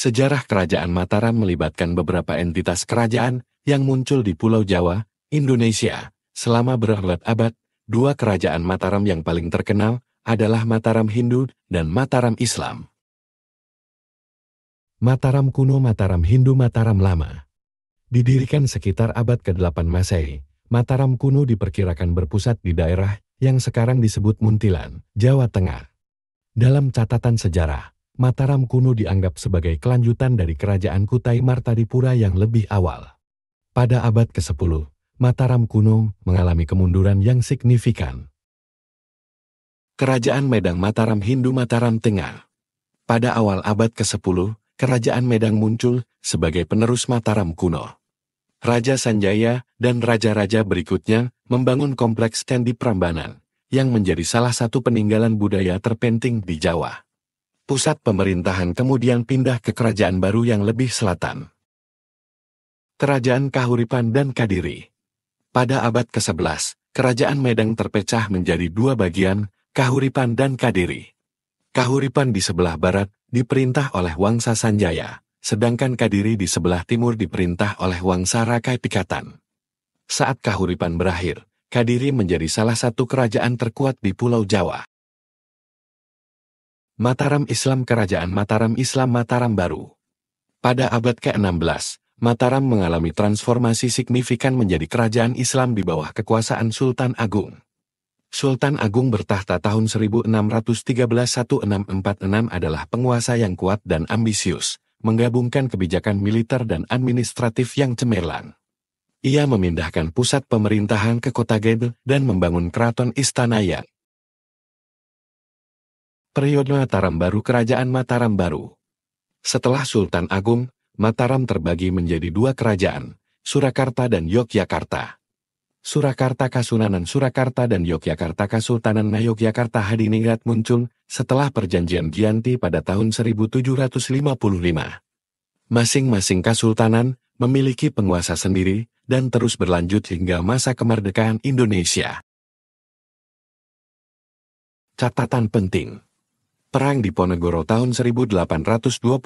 Sejarah Kerajaan Mataram melibatkan beberapa entitas kerajaan yang muncul di Pulau Jawa, Indonesia, selama berabad-abad. Dua kerajaan Mataram yang paling terkenal adalah Mataram Hindu dan Mataram Islam. Mataram kuno, Mataram Hindu, Mataram lama. Didirikan sekitar abad ke-8 Masehi, Mataram kuno diperkirakan berpusat di daerah yang sekarang disebut Muntilan, Jawa Tengah. Dalam catatan sejarah, Mataram kuno dianggap sebagai kelanjutan dari kerajaan Kutai Martadipura yang lebih awal. Pada abad ke-10, Mataram kuno mengalami kemunduran yang signifikan. Kerajaan Medang Mataram Hindu Mataram Tengah. Pada awal abad ke-10, Kerajaan Medang muncul sebagai penerus Mataram kuno. Raja Sanjaya dan raja-raja berikutnya membangun kompleks Candi Prambanan, yang menjadi salah satu peninggalan budaya terpenting di Jawa. Pusat pemerintahan kemudian pindah ke kerajaan baru yang lebih selatan. Kerajaan Kahuripan dan Kadiri. Pada abad ke-11, Kerajaan Medang terpecah menjadi dua bagian, Kahuripan dan Kadiri. Kahuripan di sebelah barat diperintah oleh Wangsa Sanjaya, sedangkan Kadiri di sebelah timur diperintah oleh Wangsa Rakai Pikatan. Saat Kahuripan berakhir, Kadiri menjadi salah satu kerajaan terkuat di Pulau Jawa. Mataram Islam. Kerajaan Mataram Islam Mataram Baru. Pada abad ke-16, Mataram mengalami transformasi signifikan menjadi kerajaan Islam di bawah kekuasaan Sultan Agung. Sultan Agung bertahta tahun 1646 adalah penguasa yang kuat dan ambisius, menggabungkan kebijakan militer dan administratif yang cemerlang. Ia memindahkan pusat pemerintahan ke kota Gede dan membangun keraton Istanayak. Periode Mataram Baru. Kerajaan Mataram Baru. Setelah Sultan Agung, Mataram terbagi menjadi dua kerajaan, Surakarta dan Yogyakarta. Surakarta Kasunanan Surakarta dan Yogyakarta Kasultanan Yogyakarta Hadiningrat muncul setelah perjanjian Giyanti pada tahun 1755. Masing-masing kasultanan memiliki penguasa sendiri dan terus berlanjut hingga masa kemerdekaan Indonesia. Catatan penting. Perang Diponegoro tahun 1825-1830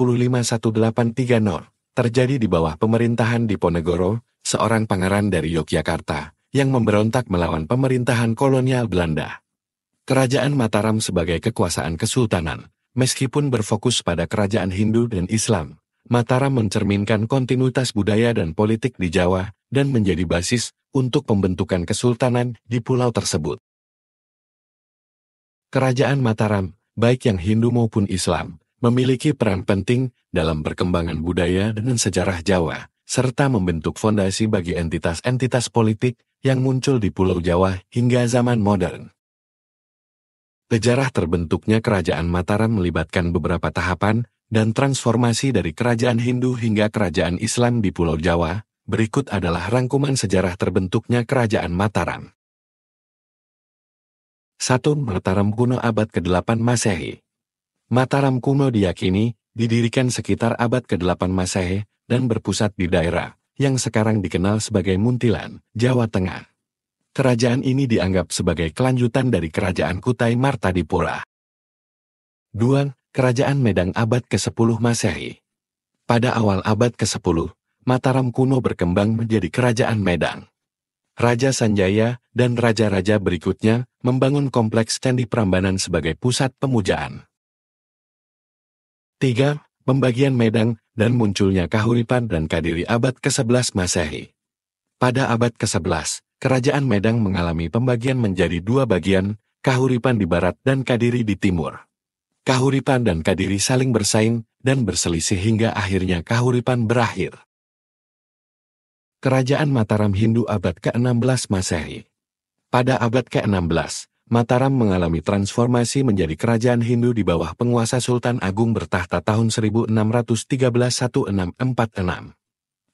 terjadi di bawah pemerintahan Diponegoro, seorang pangeran dari Yogyakarta, yang memberontak melawan pemerintahan kolonial Belanda. Kerajaan Mataram sebagai kekuasaan kesultanan, meskipun berfokus pada kerajaan Hindu dan Islam, Mataram mencerminkan kontinuitas budaya dan politik di Jawa, dan menjadi basis untuk pembentukan kesultanan di pulau tersebut. Kerajaan Mataram, baik yang Hindu maupun Islam, memiliki peran penting dalam perkembangan budaya dan sejarah Jawa, serta membentuk fondasi bagi entitas-entitas politik yang muncul di Pulau Jawa hingga zaman modern. Sejarah terbentuknya Kerajaan Mataram melibatkan beberapa tahapan dan transformasi dari kerajaan Hindu hingga kerajaan Islam di Pulau Jawa. Berikut adalah rangkuman sejarah terbentuknya Kerajaan Mataram. 1. Mataram kuno abad ke-8 Masehi. Mataram kuno diyakini didirikan sekitar abad ke-8 Masehi dan berpusat di daerah yang sekarang dikenal sebagai Muntilan, Jawa Tengah. Kerajaan ini dianggap sebagai kelanjutan dari Kerajaan Kutai Martadipura. 2. Kerajaan Medang abad ke-10 Masehi. Pada awal abad ke-10, Mataram kuno berkembang menjadi Kerajaan Medang. Raja Sanjaya dan raja-raja berikutnya membangun kompleks Candi Prambanan sebagai pusat pemujaan. 3. Pembagian Medang dan munculnya Kahuripan dan Kadiri abad ke-11 Masehi. Pada abad ke-11, Kerajaan Medang mengalami pembagian menjadi dua bagian, Kahuripan di barat dan Kadiri di timur. Kahuripan dan Kadiri saling bersaing dan berselisih hingga akhirnya Kahuripan berakhir. Kerajaan Mataram Hindu abad ke-16 Masehi. Pada abad ke-16, Mataram mengalami transformasi menjadi kerajaan Hindu di bawah penguasa Sultan Agung bertahta tahun 1613-1646.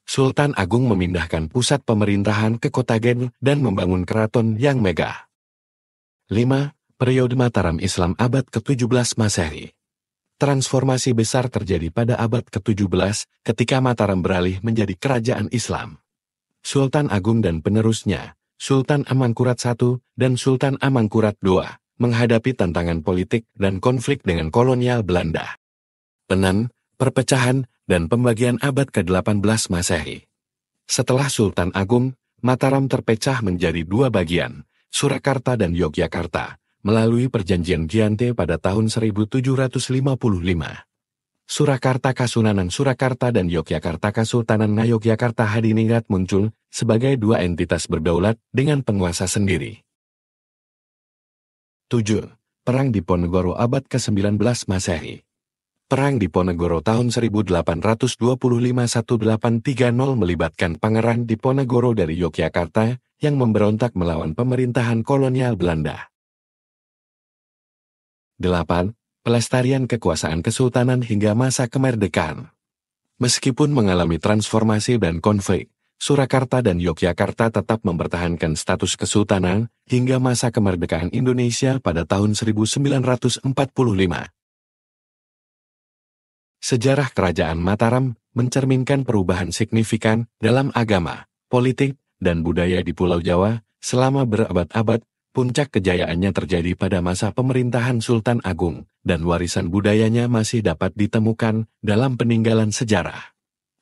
Sultan Agung memindahkan pusat pemerintahan ke kota Gede dan membangun keraton yang megah. 5. Periode Mataram Islam abad ke-17 Masehi. Transformasi besar terjadi pada abad ke-17 ketika Mataram beralih menjadi kerajaan Islam. Sultan Agung dan penerusnya, Sultan Amangkurat I dan Sultan Amangkurat II, menghadapi tantangan politik dan konflik dengan kolonial Belanda. 6. perpecahan, dan pembagian abad ke-18 Masehi. Setelah Sultan Agung, Mataram terpecah menjadi dua bagian, Surakarta dan Yogyakarta, melalui perjanjian Giante pada tahun 1755. Surakarta Kasunanan Surakarta dan Yogyakarta Kasultanan Ngayogyakarta Hadiningrat muncul sebagai dua entitas berdaulat dengan penguasa sendiri. 7. Perang Diponegoro abad ke-19 Masehi. Perang Diponegoro tahun 1825-1830 melibatkan Pangeran Diponegoro dari Yogyakarta yang memberontak melawan pemerintahan kolonial Belanda. 8. Pelestarian kekuasaan kesultanan hingga masa kemerdekaan. Meskipun mengalami transformasi dan konflik, Surakarta dan Yogyakarta tetap mempertahankan status kesultanan hingga masa kemerdekaan Indonesia pada tahun 1945. Sejarah Kerajaan Mataram mencerminkan perubahan signifikan dalam agama, politik, dan budaya di Pulau Jawa selama berabad-abad. Puncak kejayaannya terjadi pada masa pemerintahan Sultan Agung, dan warisan budayanya masih dapat ditemukan dalam peninggalan sejarah.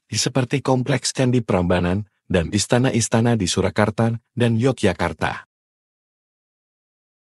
Seperti Kompleks Candi Prambanan dan istana-istana di Surakarta dan Yogyakarta.